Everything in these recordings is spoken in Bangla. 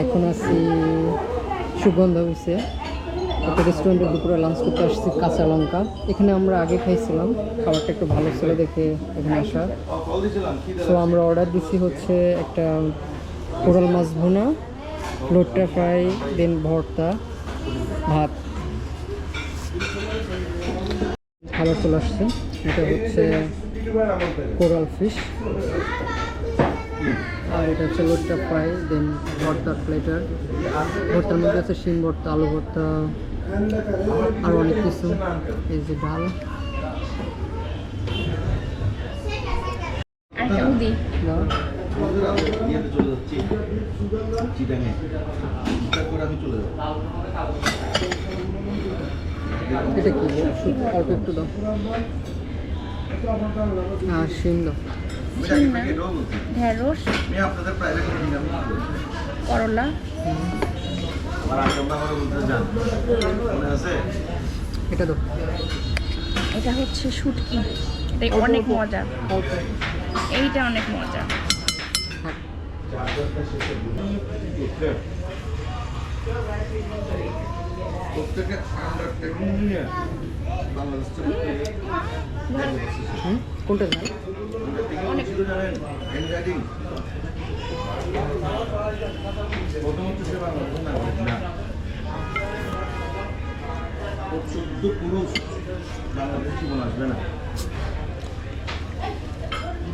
এখন আছি সুগন্ধ হয়েছে একটা রেস্টুরেন্টে দুপুরে লাঞ্চ করতে আসছি কাঁচা লঙ্কা। এখানে আমরা আগে খাইছিলাম, খাবারটা একটু ভালো ছিল দেখে এখানে আসা। তো আমরা অর্ডার দিছি হচ্ছে একটা কোরাল মাছ ভুনা, লোট্টা ফ্রাই, দেন ভর্তা, ভাত। খাবার চলে আসছে। এটা হচ্ছে কোরাল ফিশ, আর এটা হচ্ছে লোট্টা ফ্রাই, দেন ভর্তার প্লেটার। ভর্তার মধ্যে আছে শিম ভর্তা, আলু ভর্তা, আর অনেক কিছু। এই যে ডাল, এটা কি অল্প একটু দাও, আর শিম দাও, ঢেঁড়স, করলা। এটা দাও। এটা হচ্ছে শুটকি, এটা অনেক মজা, এইটা অনেক মজা। কোনটা ঝাল? অনেক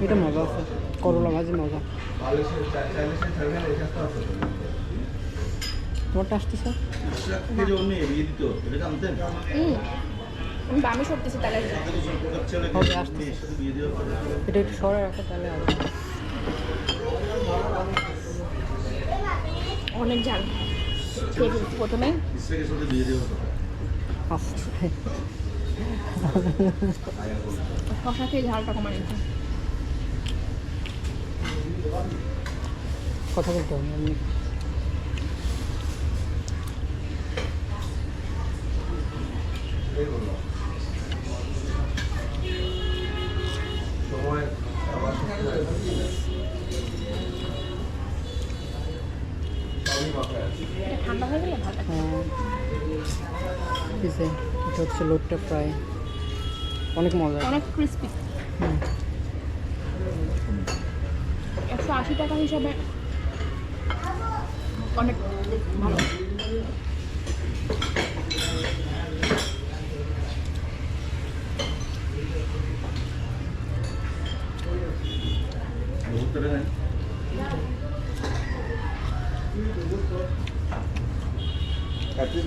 এটা মজা আছে, করলা ভাজি মজা। তোমারটা আসতেছে? আমি বামে সরতেছি তাহলে হবে, আসতেছে। এটা একটু সরে রাখো তাহলে হবে। অনেক ঝাল খেয়ে ফেলছি প্রথমে। শশা খেয়ে ঝালটা কমা নিচ্ছে। কথা বলতে হবে আমি। ঠান্ডা হয়ে গেলে ভালো। এটা হচ্ছে লোট্টা ফ্রাই, অনেক মজা, অনেক ক্রিস্পি। 180 টাকা হিসাবে অনেক ভালো।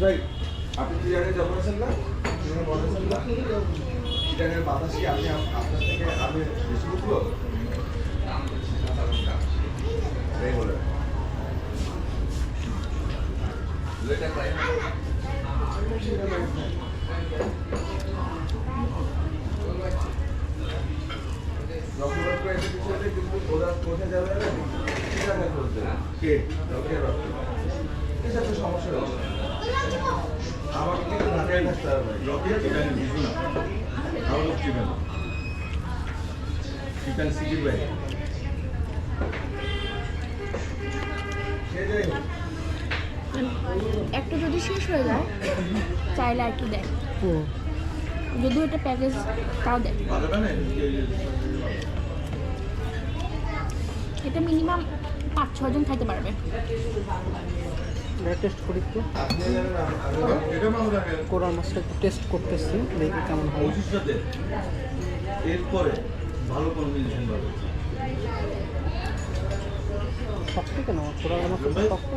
ভাই আপনি চিটাগাং যাবেন না? চিটাগাংয়ের বাতাস কি আপনি আপনার থেকে আমি বেশি বুঝবো? এই বলে কিন্তু ওরা কোথায় যাবে না? চিটাগাং বলতে কে এসব তো সমস্যা হচ্ছে। আমাকে কিন্তু ঢাকায় থাকতে হবে, রকেট চিকেন বুঝবো না, out of chicken chicken city ভাই একটু যদি শেষ হয়ে যায় চাইলে একটু দেয়, যদিও এটা প্যাকেজ তাও দেয়। এটা মিনিমাম 5-6 জন খাইতে পারবে। টেস্ট করি একটু, কোরাল মাছটা একটু টেস্ট করতেছি, দেখি কেমন হয়। এরপরে ভালো কোনো মেডিসিন পাবে। শক্ত কেন? কোরাল মাছ শক্ত।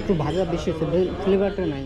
একটু ভাজা বেশি হচ্ছে, ফ্লেভারটা নাই।